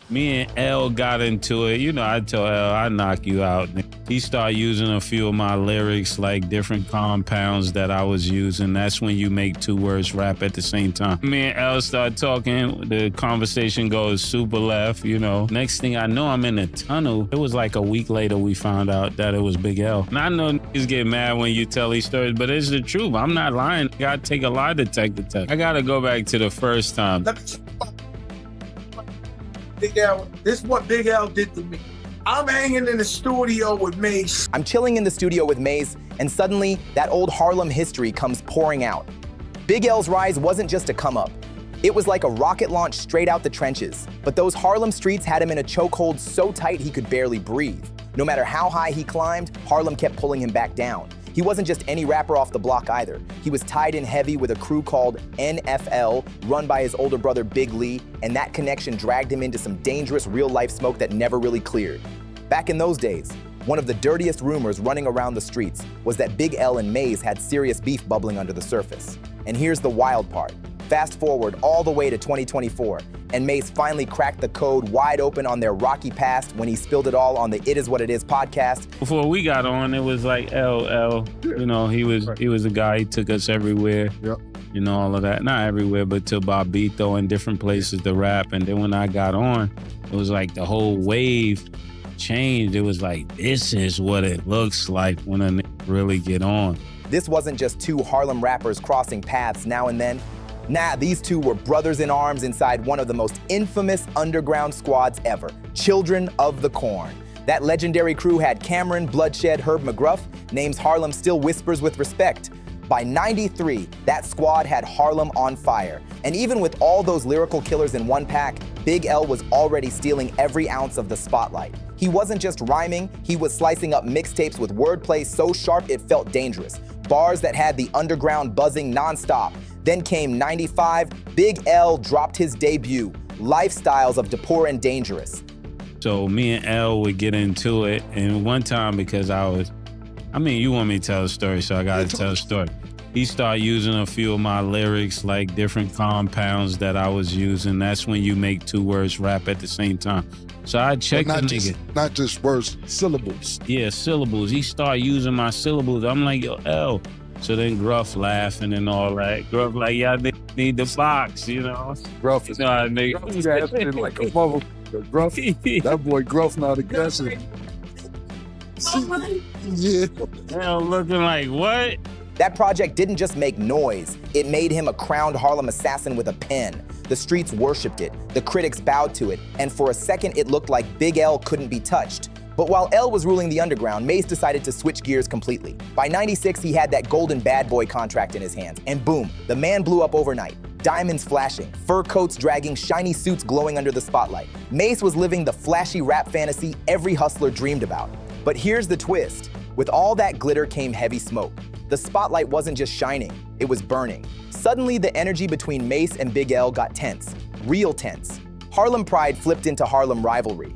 Me and L got into it. You know, I told L, I knock you out. He started using a few of my lyrics, like different compounds that I was using. That's when you make two words rap at the same time. Me and L start talking. The conversation goes super left, you know. Next thing I know, I'm in a tunnel. It was like a week later we found out that it was Big L. And I know niggas get mad when you tell these stories, but it's the truth. I'm not lying. I gotta take a lie detector test. I gotta go back to the first time. Big L, this is what Big L did to me. I'm hanging in the studio with Mase. I'm chilling in the studio with Mase, and suddenly that old Harlem history comes pouring out. Big L's rise wasn't just a come up. It was like a rocket launch straight out the trenches. But those Harlem streets had him in a chokehold so tight he could barely breathe. No matter how high he climbed, Harlem kept pulling him back down. He wasn't just any rapper off the block either. He was tied in heavy with a crew called NFL, run by his older brother Big Lee, and that connection dragged him into some dangerous real-life smoke that never really cleared. Back in those days, one of the dirtiest rumors running around the streets was that Big L and Mase had serious beef bubbling under the surface. And here's the wild part. Fast forward all the way to 2024, and Mase finally cracked the code wide open on their rocky past when he spilled it all on the It Is What It Is podcast. Before we got on, it was like LL. You know, he was a guy. He took us everywhere. Yep. You know, all of that. Not everywhere, but to Bobito and different places to rap. And then when I got on, it was like the whole wave changed. It was like, this is what it looks like when a nigga really get on. This wasn't just two Harlem rappers crossing paths now and then. Nah, these two were brothers in arms inside one of the most infamous underground squads ever, Children of the Corn. That legendary crew had Cameron, Bloodshed, Herb McGruff, names Harlem still whispers with respect. By '93, that squad had Harlem on fire. And even with all those lyrical killers in one pack, Big L was already stealing every ounce of the spotlight. He wasn't just rhyming, he was slicing up mixtapes with wordplay so sharp it felt dangerous. Bars that had the underground buzzing nonstop. Then came '95, Big L dropped his debut, Lifestyles of Poor and Dangerous. So me and L would get into it, and one time because you want me to tell a story, so I gotta tell a story. He started using a few of my lyrics, like different compounds that I was using. That's when you make two words rap at the same time. So I checked the nigga. Not just words, syllables. Yeah, syllables. He started using my syllables. I'm like, yo, L. So then Gruff laughing and all that. Gruff like, y'all need the box, you know? Gruff is acting like a mother. Gruff, that boy Gruff not aggressive. Yeah. L looking like, what? That project didn't just make noise, it made him a crowned Harlem assassin with a pen. The streets worshipped it, the critics bowed to it, and for a second it looked like Big L couldn't be touched. But while L was ruling the underground, Mase decided to switch gears completely. By '96, he had that golden bad boy contract in his hands, and boom, the man blew up overnight. Diamonds flashing, fur coats dragging, shiny suits glowing under the spotlight. Mase was living the flashy rap fantasy every hustler dreamed about. But here's the twist. With all that glitter came heavy smoke. The spotlight wasn't just shining, it was burning. Suddenly, the energy between Mase and Big L got tense, real tense. Harlem pride flipped into Harlem rivalry.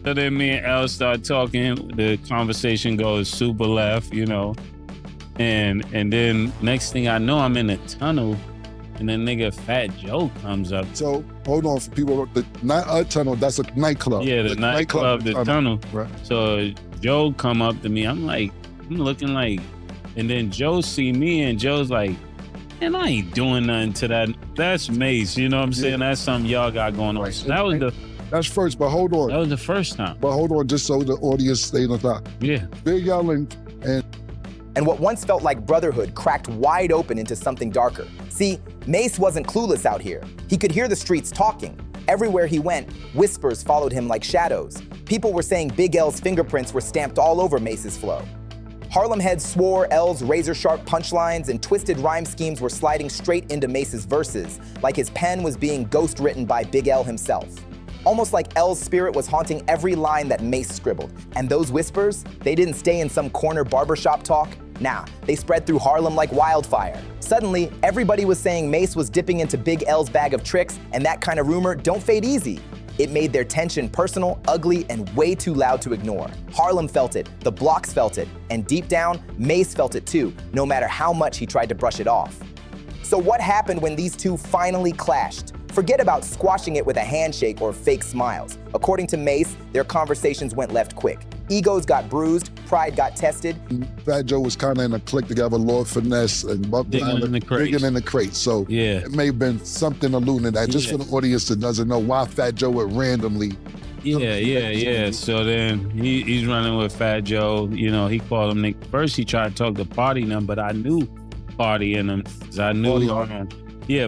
So then me and L start talking, the conversation goes super left, you know. And then next thing I know, I'm in a tunnel, and then nigga Fat Joe comes up. So hold on for people. Not a tunnel, that's a nightclub. Yeah, the nightclub, the tunnel. Right. So Joe come up to me. I'm looking like, and then Joe see me, and Joe's like, man, I ain't doing nothing to that. That's Mase, you know what I'm saying? That's something y'all got going on. Right. So that was That's first, but hold on. That was the first time. But hold on, just so the audience stays on top. Yeah. Big L and what once felt like brotherhood cracked wide open into something darker. See, Mase wasn't clueless out here. He could hear the streets talking. Everywhere he went, whispers followed him like shadows. People were saying Big L's fingerprints were stamped all over Mase's flow. Harlem heads swore L's razor-sharp punchlines and twisted rhyme schemes were sliding straight into Mase's verses, like his pen was being ghost-written by Big L himself. Almost like L's spirit was haunting every line that Mase scribbled. And those whispers, they didn't stay in some corner barbershop talk. Nah, they spread through Harlem like wildfire. Suddenly, everybody was saying Mase was dipping into Big L's bag of tricks, and that kind of rumor don't fade easy. It made their tension personal, ugly, and way too loud to ignore. Harlem felt it, the blocks felt it, and deep down, Mase felt it too, no matter how much he tried to brush it off. So what happened when these two finally clashed? Forget about squashing it with a handshake or fake smiles. According to Mase, their conversations went left quick. Egos got bruised, pride got tested. Fat Joe was kind of in a clique together, Lord Finesse and Buck Digging in the crates. So Yeah. it may have been something alluding to that. Just for the audience that doesn't know why Fat Joe would randomly. Yeah. So then he's running with Fat Joe. You know, he called him Nick. First, he tried to talk to Party and them, but I knew Party in him. I knew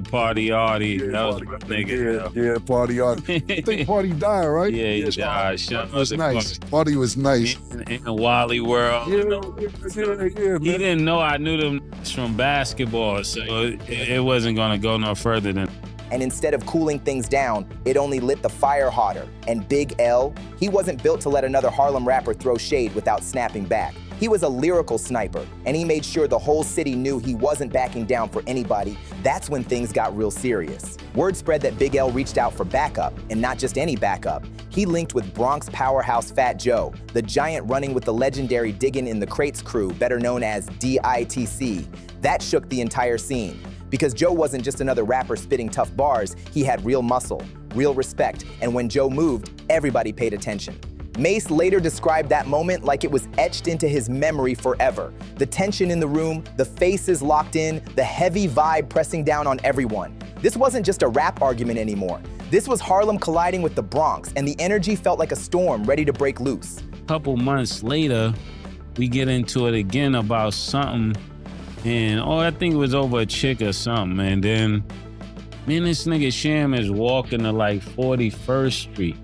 Party Artie. That was my nigga. Yeah, Party Artie. I think Party died, right? Yeah, he died. Party was nice. Party was nice. In the Wally world. Yeah, He didn't know I knew them from basketball, so it wasn't going to go no further than. And instead of cooling things down, it only lit the fire hotter. And Big L, he wasn't built to let another Harlem rapper throw shade without snapping back. He was a lyrical sniper, and he made sure the whole city knew he wasn't backing down for anybody. That's when things got real serious. Word spread that Big L reached out for backup, and not just any backup. He linked with Bronx powerhouse Fat Joe, the giant running with the legendary Diggin' in the Crates crew, better known as DITC. That shook the entire scene. Because Joe wasn't just another rapper spitting tough bars, he had real muscle, real respect, and when Joe moved, everybody paid attention. Mase later described that moment like it was etched into his memory forever. The tension in the room, the faces locked in, the heavy vibe pressing down on everyone. This wasn't just a rap argument anymore. This was Harlem colliding with the Bronx, and the energy felt like a storm ready to break loose. Couple months later, we get into it again about something. And I think it was over a chick or something. And then me and this nigga Sham is walking to like 41st Street.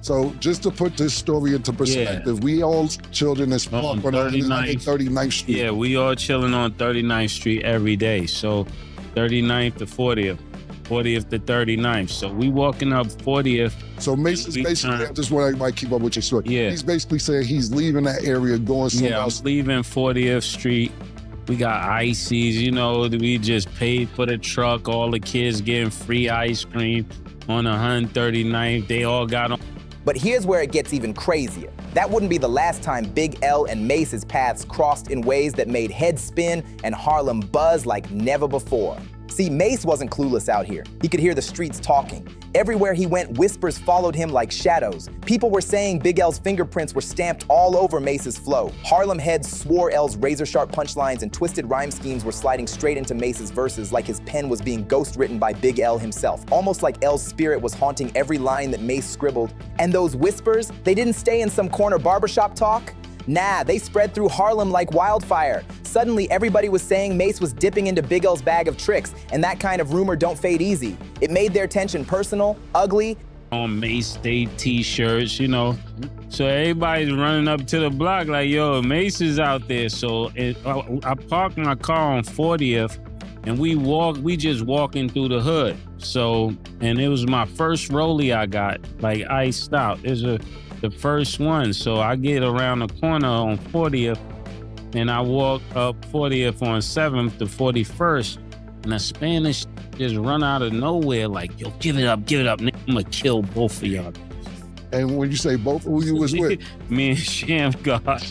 So just to put this story into perspective, we all chilled in this park on 39th Street. Yeah, we all chilling on 39th Street every day. So 39th to 40th, 40th to 39th. So we walking up 40th. So Mase is basically, I just want to keep up with your story. Yeah. He's basically saying he's leaving that area, going somewhere else. I'm leaving 40th Street. We got ices, you know, we just paid for the truck. All the kids getting free ice cream on 139th. They all got on. But here's where it gets even crazier. That wouldn't be the last time Big L and Mase's paths crossed in ways that made heads spin and Harlem buzz like never before. See, Mase wasn't clueless out here. He could hear the streets talking. Everywhere he went, whispers followed him like shadows. People were saying Big L's fingerprints were stamped all over Mase's flow. Harlem heads swore L's razor-sharp punchlines and twisted rhyme schemes were sliding straight into Mase's verses like his pen was being ghost-written by Big L himself. Almost like L's spirit was haunting every line that Mase scribbled. And those whispers, they didn't stay in some corner barbershop talk. Nah, they spread through Harlem like wildfire. Suddenly, everybody was saying Mase was dipping into Big L's bag of tricks, and that kind of rumor don't fade easy. It made their tension personal, ugly. On Mase Day t-shirts, you know. So everybody's running up to the block like, yo, Mase is out there. So I parked my car on 40th, and we just walking through the hood. So, and it was my first rollie I got, like iced out. The first one. So I get around the corner on 40th and I walk up 40th on 7th to 41st and the Spanish just run out of nowhere like, yo, give it up, nigga. I'm gonna kill both of y'all. And when you say both, who you was with? Me and Sham God.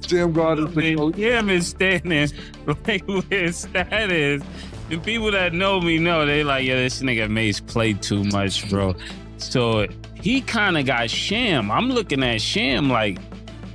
Sham God is Sham is standing like where Stat is. The people that know me know, they like, yeah, this nigga Mase played too much, bro. So he kind of got Sham. I'm looking at Sham like,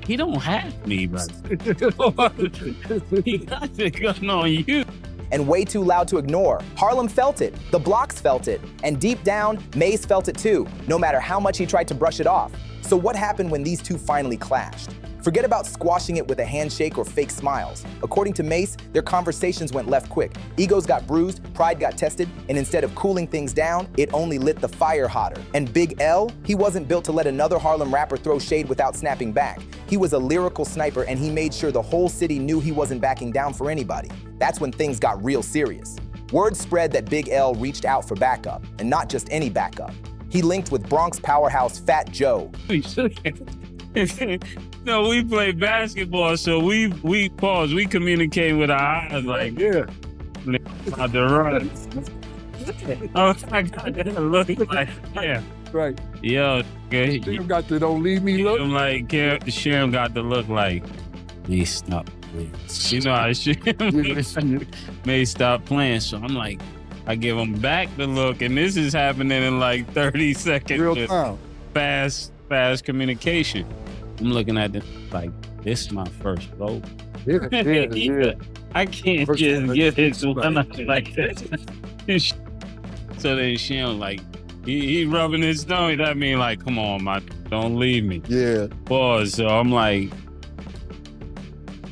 he don't have me, bro. He got the gun on you. And way too loud to ignore. Harlem felt it, the blocks felt it, and deep down, Mase felt it too, no matter how much he tried to brush it off. So what happened when these two finally clashed? Forget about squashing it with a handshake or fake smiles. According to Mase, their conversations went left quick. Egos got bruised, pride got tested, and instead of cooling things down, it only lit the fire hotter. And Big L, he wasn't built to let another Harlem rapper throw shade without snapping back. He was a lyrical sniper, and he made sure the whole city knew he wasn't backing down for anybody. That's when things got real serious. Word spread that Big L reached out for backup, and not just any backup. He linked with Bronx powerhouse Fat Joe. No, we play basketball, so we pause. We communicate with our eyes like, yeah, about to run. Oh, I got that look like, yeah. Right. Yo, okay. Sham got the don't leave me look. I'm like, Sham got the look like, may stop playing. You know how Sham may stop playing. So I'm like, I give him back the look, and this is happening in like 30 seconds. Real time. Fast communication. I'm looking at this like, this is my first vote. Yeah. I can't First just one, get his one like this. So then Shem like, he rubbing his stomach. That mean like, come on, don't leave me. Yeah. Pause. So I'm like,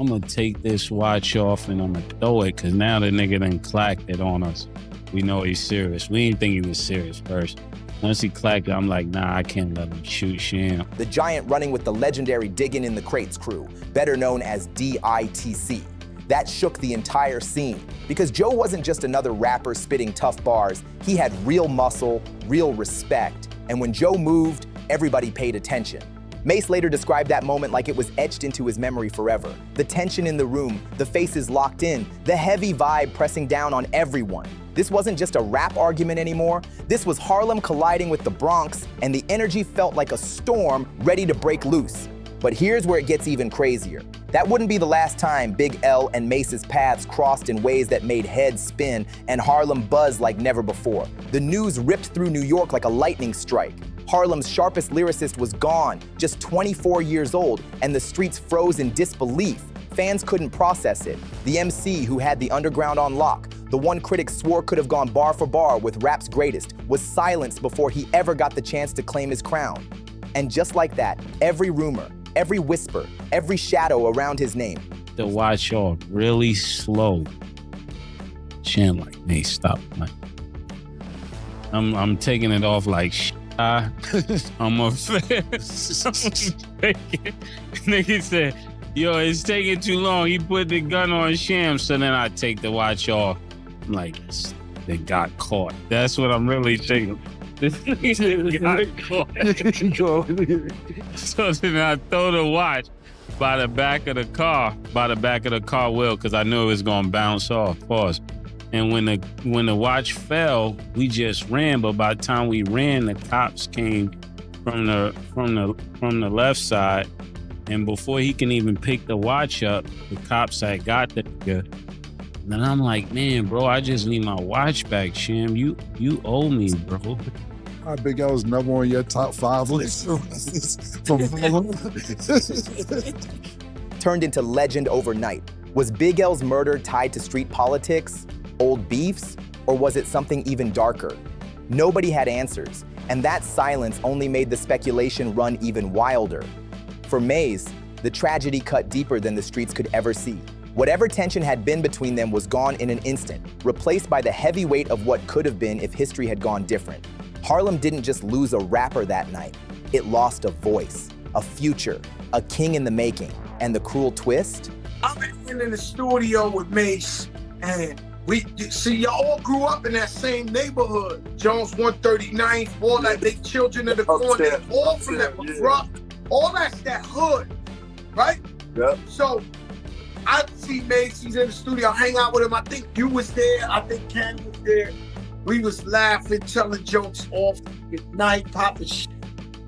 I'm gonna take this watch off and I'm gonna throw it, cause now the nigga done clacked it on us. We know he's serious. We didn't think he was serious first. Once he clacked it, I'm like, nah, I can't let him shoot Sham. The giant running with the legendary Diggin' in the Crates crew, better known as DITC. That shook the entire scene, because Joe wasn't just another rapper spitting tough bars. He had real muscle, real respect, and when Joe moved, everybody paid attention. Mase later described that moment like it was etched into his memory forever. The tension in the room, the faces locked in, the heavy vibe pressing down on everyone. This wasn't just a rap argument anymore. This was Harlem colliding with the Bronx, and the energy felt like a storm ready to break loose. But here's where it gets even crazier. That wouldn't be the last time Big L and Mase's paths crossed in ways that made heads spin and Harlem buzz like never before. The news ripped through New York like a lightning strike. Harlem's sharpest lyricist was gone, just 24 years old, and the streets froze in disbelief. Fans couldn't process it. The MC who had the underground on lock, the one critics swore could have gone bar for bar with rap's greatest, was silenced before he ever got the chance to claim his crown. And just like that, every rumor, every whisper, every shadow around his name. The watch off really slow. Sham like, hey, stop. Like, I'm taking it off like I'm a Nigga said, yo, it's taking too long. He put the gun on Sham, so then I take the watch off. I'm like, they got caught. That's what I'm really thinking. This nigga got caught. So then I throw the watch by the back of the car wheel, because I knew it was gonna bounce off. Pause. And when the watch fell, we just ran. But by the time we ran, the cops came from the left side, and before he can even pick the watch up, the cops had got the nigga. And I'm like, man, bro, I just need my watch back, Sham. You owe me, bro. My Big L was never on your top 5 list. Turned into legend overnight. Was Big L's murder tied to street politics, old beefs, or was it something even darker? Nobody had answers, and that silence only made the speculation run even wilder. For Mase, the tragedy cut deeper than the streets could ever see. Whatever tension had been between them was gone in an instant, replaced by the heavy weight of what could have been if history had gone different. Harlem didn't just lose a rapper that night. It lost a voice, a future, a king in the making. And the cruel twist? I'm in the studio with Mase, and we see y'all all grew up in that same neighborhood. Jones 139th, all that, they children of the corner, all from that rock, all that's that hood, right? Yep. So I see Mase, he's in the studio, I hang out with him. I think you was there, I think Ken was there. We was laughing, telling jokes off at night, popping shit.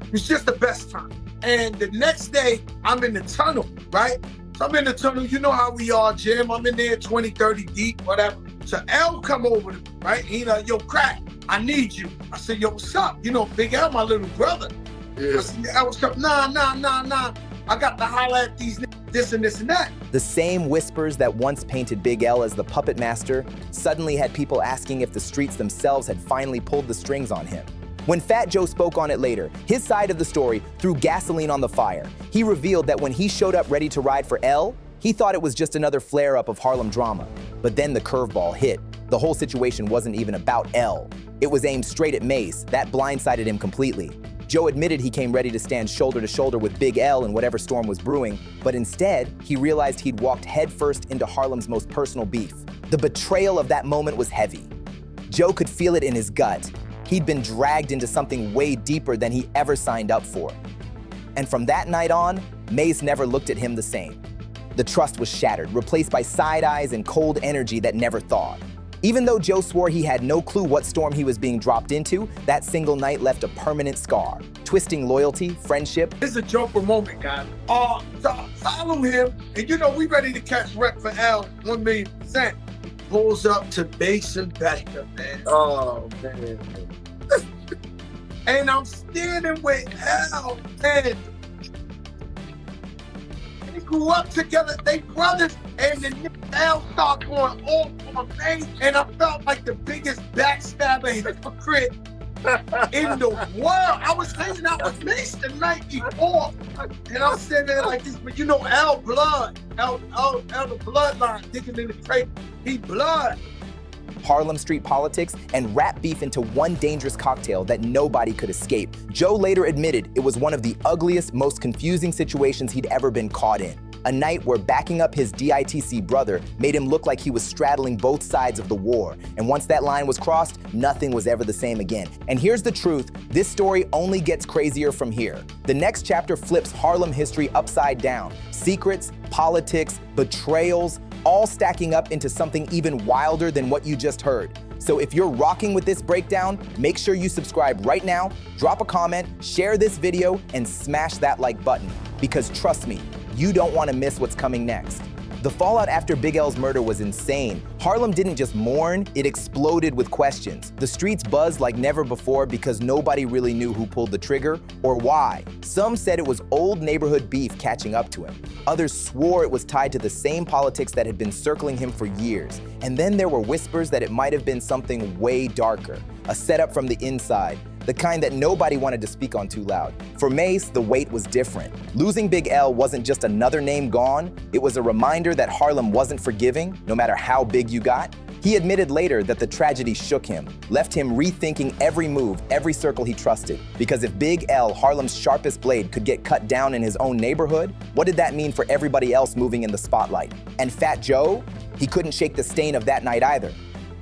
It was just the best time. And the next day, I'm in the tunnel, right? So I'm in the tunnel, you know how we are, Jim. I'm in there 20, 30 deep, whatever. So L come over to me, right? He like, yo, Crack, I need you. I said, yo, what's up? You know, Big L, my little brother. Yeah. I said, L, what's up? Nah. I got to holler at these niggas, this and this and that. The same whispers that once painted Big L as the puppet master suddenly had people asking if the streets themselves had finally pulled the strings on him. When Fat Joe spoke on it later, his side of the story threw gasoline on the fire. He revealed that when he showed up ready to ride for L, he thought it was just another flare-up of Harlem drama. But then the curveball hit. The whole situation wasn't even about L. It was aimed straight at Mase. That blindsided him completely. Joe admitted he came ready to stand shoulder to shoulder with Big L in whatever storm was brewing, but instead, he realized he'd walked headfirst into Harlem's most personal beef. The betrayal of that moment was heavy. Joe could feel it in his gut. He'd been dragged into something way deeper than he ever signed up for. And from that night on, Mase never looked at him the same. The trust was shattered, replaced by side eyes and cold energy that never thawed. Even though Joe swore he had no clue what storm he was being dropped into, that single night left a permanent scar, twisting loyalty, friendship. This is a joker moment, guys. So follow him, and you know we ready to catch wreck for L 1,000,000%. pulls up to Mase and Becca, man. Oh, man. And I'm standing with Al, and they grew up together, they brothers, and the nigga Al started going off on Mase, and I felt like the biggest backstabber hypocrite in the world. I was hanging out with Mase the night before, and I'm sitting there like this, but you know Al blood, Al the bloodline, digging in the crate, he blood. Harlem street politics, and rap beef into one dangerous cocktail that nobody could escape. Joe later admitted it was one of the ugliest, most confusing situations he'd ever been caught in. A night where backing up his DITC brother made him look like he was straddling both sides of the war. And once that line was crossed, nothing was ever the same again. And here's the truth, this story only gets crazier from here. The next chapter flips Harlem history upside down. Secrets, politics, betrayals, all stacking up into something even wilder than what you just heard. So if you're rocking with this breakdown, make sure you subscribe right now, drop a comment, share this video, and smash that like button. Because trust me, you don't want to miss what's coming next. The fallout after Big L's murder was insane. Harlem didn't just mourn, it exploded with questions. The streets buzzed like never before because nobody really knew who pulled the trigger or why. Some said it was old neighborhood beef catching up to him. Others swore it was tied to the same politics that had been circling him for years. And then there were whispers that it might have been something way darker, a setup from the inside, the kind that nobody wanted to speak on too loud. For Mase, the weight was different. Losing Big L wasn't just another name gone, it was a reminder that Harlem wasn't forgiving, no matter how big you got. He admitted later that the tragedy shook him, left him rethinking every move, every circle he trusted. Because if Big L, Harlem's sharpest blade, could get cut down in his own neighborhood, what did that mean for everybody else moving in the spotlight? And Fat Joe? He couldn't shake the stain of that night either.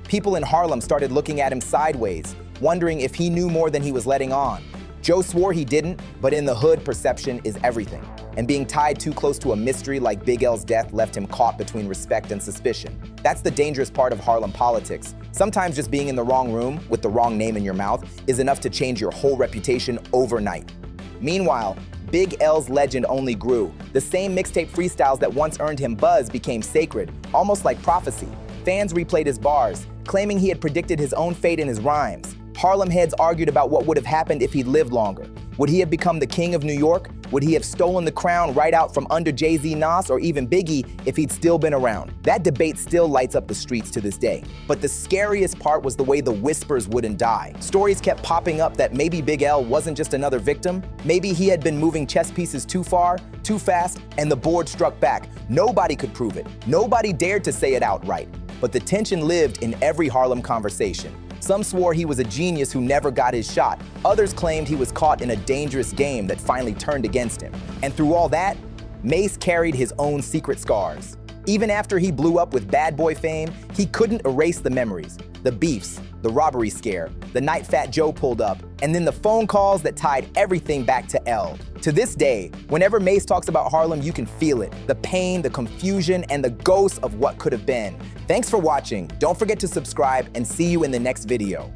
People in Harlem started looking at him sideways, wondering if he knew more than he was letting on. Joe swore he didn't, but in the hood, perception is everything. And being tied too close to a mystery like Big L's death left him caught between respect and suspicion. That's the dangerous part of Harlem politics. Sometimes just being in the wrong room with the wrong name in your mouth is enough to change your whole reputation overnight. Meanwhile, Big L's legend only grew. The same mixtape freestyles that once earned him buzz became sacred, almost like prophecy. Fans replayed his bars, claiming he had predicted his own fate in his rhymes. Harlem heads argued about what would have happened if he'd lived longer. Would he have become the king of New York? Would he have stolen the crown right out from under Jay-Z, Nas, or even Biggie if he'd still been around? That debate still lights up the streets to this day. But the scariest part was the way the whispers wouldn't die. Stories kept popping up that maybe Big L wasn't just another victim. Maybe he had been moving chess pieces too far, too fast, and the board struck back. Nobody could prove it. Nobody dared to say it outright. But the tension lived in every Harlem conversation. Some swore he was a genius who never got his shot. Others claimed he was caught in a dangerous game that finally turned against him. And through all that, Mase carried his own secret scars. Even after he blew up with bad boy fame, he couldn't erase the memories, the beefs, the robbery scare, the night Fat Joe pulled up, and then the phone calls that tied everything back to L. To this day, whenever Mase talks about Harlem, you can feel it, the pain, the confusion, and the ghosts of what could have been. Thanks for watching. Don't forget to subscribe and see you in the next video.